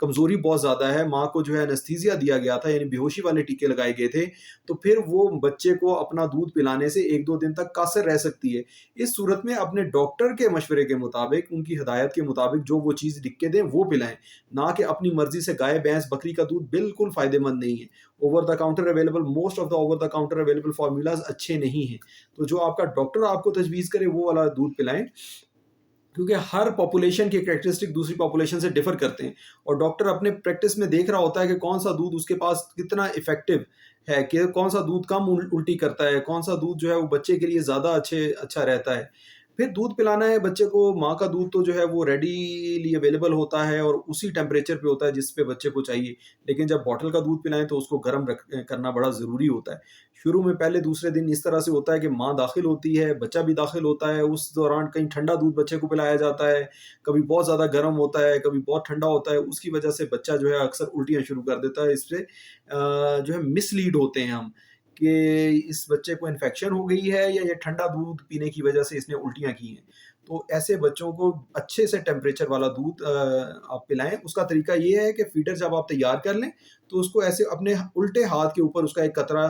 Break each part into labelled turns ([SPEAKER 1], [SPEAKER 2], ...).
[SPEAKER 1] کمزوری بہت زیادہ ہے, ماں کو جو ہے انستھیزیا دیا گیا تھا, یعنی بے ہوشی والے ٹیکے لگائے گئے تھے, تو پھر وہ بچے کو اپنا دودھ پلانے سے 1-2 دن تک قاصر رہ سکتی ہے. اس صورت میں اپنے ڈاکٹر کے مشورے کے مطابق, ان کی ہدایت کے مطابق جو وہ چیز لکھ کے دیں وہ پلائیں, نہ کہ اپنی مرضی سے. گائے, بھینس, بکری کا دودھ بالکل فائدہ مند نہیں ہے. Over the counter available, most of the over the counter available formulas اچھے نہیں ہیں, تو جو آپ کا ڈاکٹر آپ کو تجویز کرے وہ والا دودھ پلائیں, کیونکہ ہر پاپولیشن کے کریکٹرسٹک دوسری پاپولیشن سے ڈفر کرتے ہیں, اور ڈاکٹر اپنے پریکٹس میں دیکھ رہا ہوتا ہے کہ کون سا دودھ اس کے پاس کتنا افیکٹو ہے, کہ کون سا دودھ کم الٹی کرتا ہے, کون سا دودھ جو ہے وہ بچے کے لیے زیادہ اچھا رہتا ہے. پھر دودھ پلانا ہے بچے کو, ماں کا دودھ تو جو ہے وہ ریڈیلی اویلیبل ہوتا ہے اور اسی ٹیمپریچر پہ ہوتا ہے جس پہ بچے کو چاہیے, لیکن جب بوٹل کا دودھ پلائیں تو اس کو گرم کرنا بڑا ضروری ہوتا ہے. شروع میں پہلے دوسرے دن اس طرح سے ہوتا ہے کہ ماں داخل ہوتی ہے, بچہ بھی داخل ہوتا ہے, اس دوران کہیں ٹھنڈا دودھ بچے کو پلایا جاتا ہے, کبھی بہت زیادہ گرم ہوتا ہے, کبھی بہت ٹھنڈا ہوتا ہے, اس کی وجہ سے بچہ جو ہے اکثر الٹیاں شروع کر دیتا ہے. اس سے جو ہے مس لیڈ ہوتے ہیں ہم کہ اس بچے کو انفیکشن ہو گئی ہے یا یہ ٹھنڈا دودھ پینے کی وجہ سے اس نے الٹیاں کی ہیں. تو ایسے بچوں کو اچھے سے ٹیمپریچر والا دودھ آپ پلائیں. اس کا طریقہ یہ ہے کہ فیڈر جب آپ تیار کر لیں تو اس کو ایسے اپنے الٹے ہاتھ کے اوپر اس کا ایک قطرہ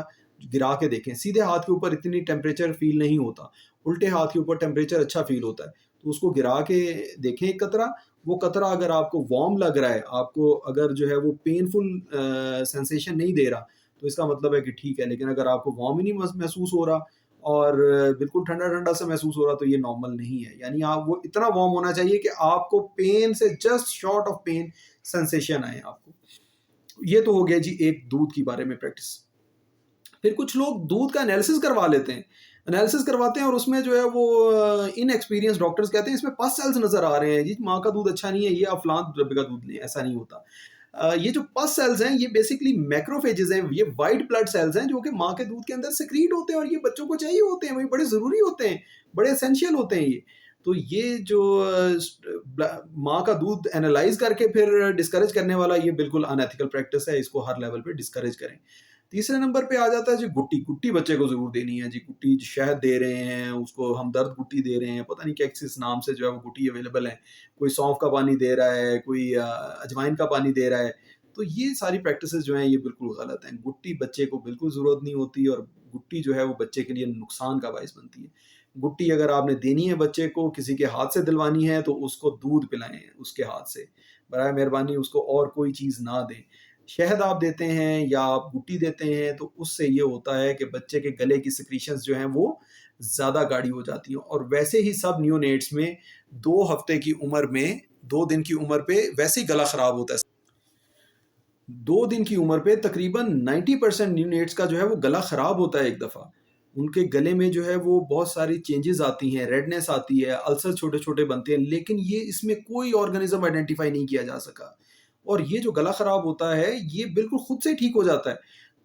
[SPEAKER 1] گرا کے دیکھیں. سیدھے ہاتھ کے اوپر اتنی ٹیمپریچر فیل نہیں ہوتا, الٹے ہاتھ کے اوپر ٹیمپریچر اچھا فیل ہوتا ہے, تو اس کو گرا کے دیکھیں ایک قطرہ. وہ قطرہ اگر آپ کو وارم لگ رہا ہے, آپ کو اگر جو ہے وہ پینفل سینسیشن نہیں دے رہا, تو اس کا مطلب ہے کہ ٹھیک ہے. لیکن اگر آپ کو وارم ہی نہیں محسوس ہو رہا اور بالکل ٹھنڈا ٹھنڈا سا محسوس ہو رہا, تو یہ نارمل نہیں ہے. یعنی آپ وہ اتنا وارم ہونا چاہیے کہ آپ کو پین سے just sort of pain sensation آئے آپ کو. یہ تو ہو گیا جی ایک دودھ کی بارے میں پریکٹس. پھر کچھ لوگ دودھ کا انالیسس کروا لیتے ہیں, انالیسس کرواتے ہیں اور اس میں جو ہے وہ ان ایکسپیرینس ڈاکٹرز کہتے ہیں اس میں پس سیلز نظر آ رہے ہیں, جی ماں کا دودھ اچھا نہیں ہے, یہ آپ فلاں ڈبے کا دودھ لیں. ایسا نہیں ہوتا. یہ جو پس سیلز ہیں یہ بیسکلی میکروفیجز ہیں, یہ وائٹ بلڈ سیلز ہیں جو کہ ماں کے دودھ کے اندر سیکریٹ ہوتے ہیں, اور یہ بچوں کو چاہیے ہوتے ہیں, وہی بڑے ضروری ہوتے ہیں, بڑے اسینشیل ہوتے ہیں یہ. تو یہ جو ماں کا دودھ انالائز کر کے پھر ڈسکریج کرنے والا, یہ بالکل انیتھیکل پریکٹس ہے, اس کو ہر لیول پہ ڈسکریج کریں. تیسرے نمبر پہ آ جاتا ہے جی گٹی. گٹی بچے کو ضرور دینی ہے جی. گٹی شہد دے رہے ہیں اس کو, ہمدرد گٹی دے رہے ہیں, پتہ نہیں کس نام سے جو ہے وہ گٹی اویلیبل ہے, کوئی سونف کا پانی دے رہا ہے, کوئی اجوائن کا پانی دے رہا ہے. تو یہ ساری پریکٹسز جو ہیں یہ بالکل غلط ہیں. گٹی بچے کو بالکل ضرورت نہیں ہوتی, اور گٹی جو ہے وہ بچے کے لیے نقصان کا باعث بنتی ہے. گٹی اگر آپ نے دینی ہے بچے کو, کسی کے ہاتھ سے دلوانی ہے, تو اس کو دودھ پلائیں اس کے ہاتھ سے, برائے مہربانی اس کو اور کوئی چیز نہ دیں. شہد آپ دیتے ہیں یا آپ گٹی دیتے ہیں تو اس سے یہ ہوتا ہے کہ بچے کے گلے کی سیکریشنز جو ہیں وہ زیادہ گاڑی ہو جاتی ہیں. اور ویسے ہی سب نیونیٹس میں 2 ہفتے کی عمر میں 2 دن کی عمر پہ ویسے ہی گلا خراب ہوتا ہے. 2 دن کی عمر پہ تقریباً 90% نیونیٹس کا جو ہے وہ گلا خراب ہوتا ہے ایک دفعہ. ان کے گلے میں جو ہے وہ بہت ساری چینجز آتی ہیں, ریڈنس آتی ہے, السر چھوٹے چھوٹے بنتے ہیں, لیکن یہ اس میں کوئی آرگنزم آئیڈینٹیفائی نہیں کیا جا سکا. اور یہ جو گلا خراب ہوتا ہے یہ بالکل خود سے ٹھیک ہو جاتا ہے.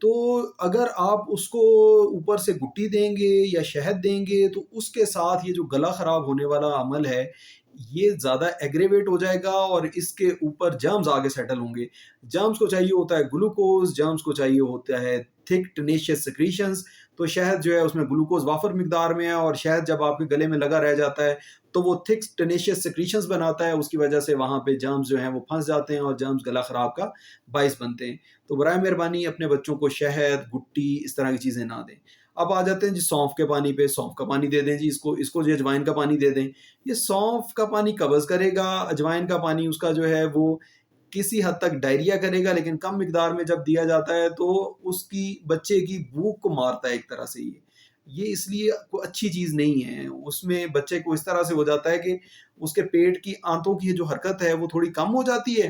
[SPEAKER 1] تو اگر آپ اس کو اوپر سے گٹی دیں گے یا شہد دیں گے تو اس کے ساتھ یہ جو گلا خراب ہونے والا عمل ہے یہ زیادہ ایگریویٹ ہو جائے گا, اور اس کے اوپر جرمز آگے سیٹل ہوں گے. جرمز کو چاہیے ہوتا ہے گلوکوز, جرمز کو چاہیے ہوتا ہے تھک ٹینیشیس سیکریشنز. تو شہد جو ہے اس میں گلوکوز وافر مقدار میں ہے, اور شہد جب آپ کے گلے میں لگا رہ جاتا ہے تو وہ تھک ٹینیشیس سیکریشنز بناتا ہے, اس کی وجہ سے وہاں پہ جرمز جو ہیں وہ پھنس جاتے ہیں اور جرمز گلا خراب کا باعث بنتے ہیں. تو برائے مہربانی اپنے بچوں کو شہد, گٹی, اس طرح کی چیزیں نہ دیں. اب آ جاتے ہیں جی سونف کے پانی پہ. سونف کا پانی دے دیں جی اس کو جی اجوائن کا پانی دے دیں. یہ سونف کا پانی قبض کرے گا, اجوائن کا پانی اس کا جو ہے وہ کسی حد تک ڈائریا کرے گا, لیکن کم مقدار میں جب دیا جاتا ہے تو اس کی بچے کی بھوک کو مارتا ہے ایک طرح سے. یہ اس لیے کوئی اچھی چیز نہیں ہے. اس میں بچے کو اس طرح سے ہو جاتا ہے کہ اس کے پیٹ کی آنتوں کی جو حرکت ہے وہ تھوڑی کم ہو جاتی ہے,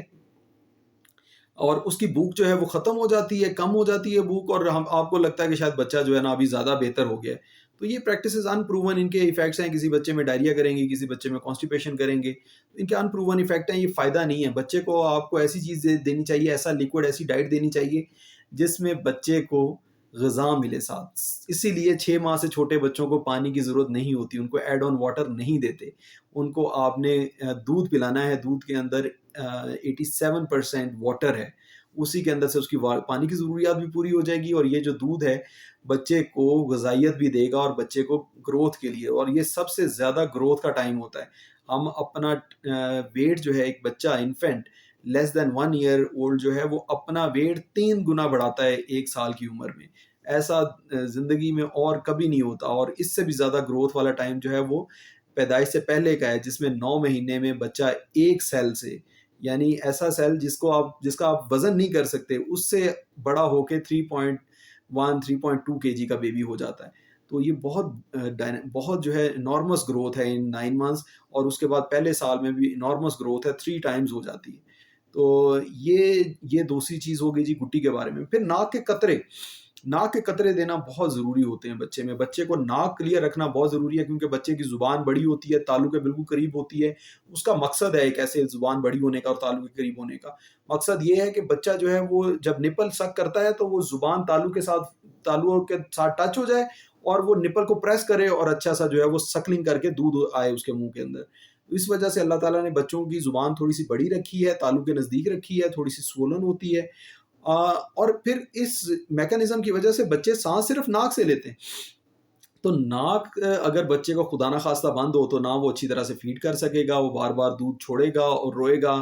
[SPEAKER 1] اور اس کی بھوک جو ہے وہ ختم ہو جاتی ہے, کم ہو جاتی ہے بھوک, اور آپ کو لگتا ہے کہ شاید بچہ جو ہے نا ابھی زیادہ بہتر ہو گیا ہے. تو یہ پریکٹسز ان پروون, ان کے ایفیکٹس ہیں. کسی بچے میں ڈائریا کریں گے, کسی بچے میں کانسٹیپیشن کریں گے, ان کے ان پروون ایفیکٹ ہیں. یہ فائدہ نہیں ہے. بچے کو آپ کو ایسی چیز دینی چاہیے, ایسا لیکوڈ, ایسی ڈائٹ دینی چاہیے جس میں بچے کو غذا ملے ساتھ. اسی لیے 6 ماہ سے چھوٹے بچوں کو پانی کی ضرورت نہیں ہوتی, ان کو ایڈ آن واٹر نہیں دیتے. ان کو آپ نے دودھ پلانا ہے, دودھ کے اندر 87% واٹر ہے, اسی کے اندر سے اس کی پانی کی ضروریات بھی پوری ہو جائے گی, اور یہ جو دودھ ہے بچے کو غذائیت بھی دے گا اور بچے کو گروتھ کے لیے. اور یہ سب سے زیادہ گروتھ کا ٹائم ہوتا ہے. ہم اپنا ویٹ جو ہے ایک بچہ انفینٹ لیس دین 1 ایئر اولڈ جو ہے وہ اپنا ویٹ 3 گنا بڑھاتا ہے 1 سال کی عمر میں. ایسا زندگی میں اور کبھی نہیں ہوتا. اور اس سے بھی زیادہ گروتھ والا ٹائم جو ہے وہ پیدائش سے پہلے کا ہے، جس میں 9 مہینے میں بچہ ایک سیل سے، یعنی ایسا سیل جس کا آپ وزن نہیں کر سکتے، اس سے بڑا ہو کے 3.1 3.2 kg کا بیبی ہو جاتا ہے. تو یہ بہت جو ہے انارمس گروتھ ہے ان 9 months. اور اس کے بعد پہلے سال میں بھی انارمس گروتھ ہے، 3 times ہو جاتی ہے. تو یہ دوسری چیز ہو گئی جی گٹی کے بارے میں. پھر ناک کے قطرے دینا بہت ضروری ہوتے ہیں بچے میں. بچے کو ناک کلیئر رکھنا بہت ضروری ہے، کیونکہ بچے کی زبان بڑی ہوتی ہے، تالو کے بالکل قریب ہوتی ہے. اس کا مقصد ہے ایک ایسے زبان بڑی ہونے کا اور تالو کے قریب ہونے کا مقصد یہ ہے کہ بچہ جو ہے وہ جب نپل سک کرتا ہے تو وہ زبان تالو کے ساتھ ٹچ ہو جائے، اور وہ نپل کو پریس کرے اور اچھا سا جو ہے وہ سکلنگ کر کے دودھ آئے اس کے منہ کے اندر. اس وجہ سے اللہ تعالیٰ نے بچوں کی زبان تھوڑی سی بڑی رکھی ہے، تالو کے نزدیک رکھی ہے، تھوڑی سی سولن ہوتی ہے. اور پھر اس میکانزم کی وجہ سے بچے سانس صرف ناک سے لیتے ہیں. تو ناک اگر بچے کو خدا نخواستہ بند ہو تو نہ وہ اچھی طرح سے فیڈ کر سکے گا، وہ بار بار دودھ چھوڑے گا اور روئے گا،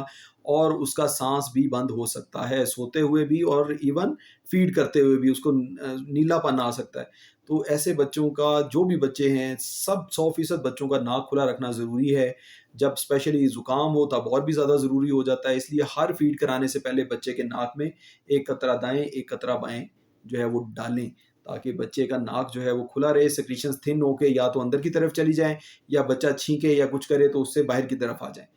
[SPEAKER 1] اور اس کا سانس بھی بند ہو سکتا ہے، سوتے ہوئے بھی اور ایون فیڈ کرتے ہوئے بھی اس کو نیلا پن آ سکتا ہے. تو ایسے بچوں کا، جو بھی بچے ہیں، سب 100% بچوں کا ناک کھلا رکھنا ضروری ہے. جب اسپیشلی زکام ہو تب اور بھی زیادہ ضروری ہو جاتا ہے. اس لیے ہر فیڈ کرانے سے پہلے بچے کے ناک میں ایک قطرہ دائیں ایک قطرہ بائیں جو ہے وہ ڈالیں، تاکہ بچے کا ناک جو ہے وہ کھلا رہے، سیکریشنز تھن ہو کے یا تو اندر کی طرف چلی جائیں، یا بچہ چھینکے یا کچھ کرے تو اس سے باہر کی طرف آ جائیں.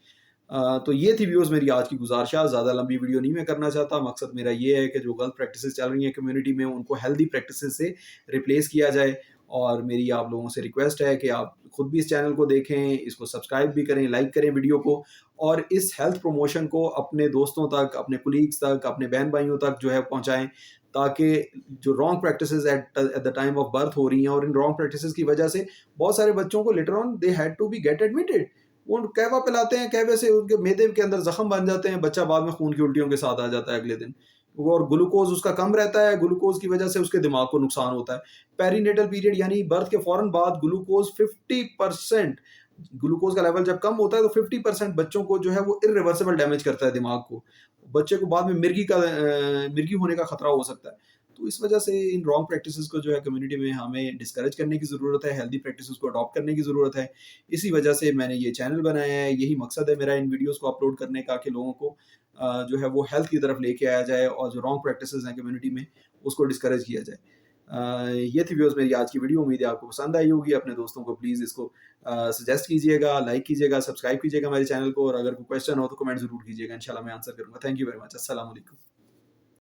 [SPEAKER 1] تو یہ تھی ویوز میری آج کی گزارشات. زیادہ لمبی ویڈیو نہیں میں کرنا چاہتا. مقصد میرا یہ ہے کہ جو غلط پریکٹسز چل رہی ہیں کمیونٹی میں، ان کو ہیلدی پریکٹسز سے ریپلیس کیا جائے. اور میری آپ لوگوں سے ریکویسٹ ہے کہ آپ خود بھی اس چینل کو دیکھیں، اس کو سبسکرائب بھی کریں، لائک کریں ویڈیو کو، اور اس ہیلتھ پروموشن کو اپنے دوستوں تک، اپنے کولیگز تک، اپنے بہن بھائیوں تک جو ہے پہنچائیں، تاکہ جو wrong practices at the time of birth ہو رہی ہیں، اور ان رانگ پریکٹسز کی وجہ سے بہت سارے بچوں کو later on they had to be get admitted. وہ قہوہ پلاتے ہیں، قہوے سے ان کے معدے کے اندر زخم بن جاتے ہیں، بچہ بعد میں خون کی الٹیوں کے ساتھ آ جاتا ہے اگلے دن. اور گلوکوز اس کا کم رہتا ہے، گلوکوز کی وجہ سے اس کے دماغ کو نقصان ہوتا ہے. پیری نیٹل پیریڈ یعنی برتھ کے فوراً بعد گلوکوز 50%، گلوکوز کا لیول جب کم ہوتا ہے تو 50% بچوں کو جو ہے وہ irreversible ڈیمیج کرتا ہے دماغ کو. بچے کو بعد میں مرگی ہونے کا خطرہ ہو سکتا ہے. تو اس وجہ سے ان رانگ پریکٹسز کو جو ہے کمیونٹی میں ہمیں ڈسکریج کرنے کی ضرورت ہے، ہیلدی پریکٹسز کو اڈاپٹ کرنے کی ضرورت ہے. اسی وجہ سے میں نے یہ چینل بنایا ہے. یہی مقصد ہے میرا ان ویڈیوز کو اپلوڈ کرنے کا، کہ لوگوں کو جو ہے وہ ہیلتھ کی طرف لے کے آیا جائے، اور جو رانگ پریکٹسز ہیں کمیونٹی میں اس کو ڈسکریج کیا جائے. یہ تھی ویوز میری آج کی ویڈیو. امید ہے آپ کو پسند آئی ہوگی. اپنے دوستوں کو پلیز اس کو سجیسٹ کیجیے گا، لائک کیجیے گا، سبسکرائب کیجیے گا ہمارے چینل کو، اور اگر کوئی کویسچن ہو تو کمنٹ ضرور کیجیے گا، انشاءاللہ میں آنسر کروں گا. Thank you very much. السلام علیکم.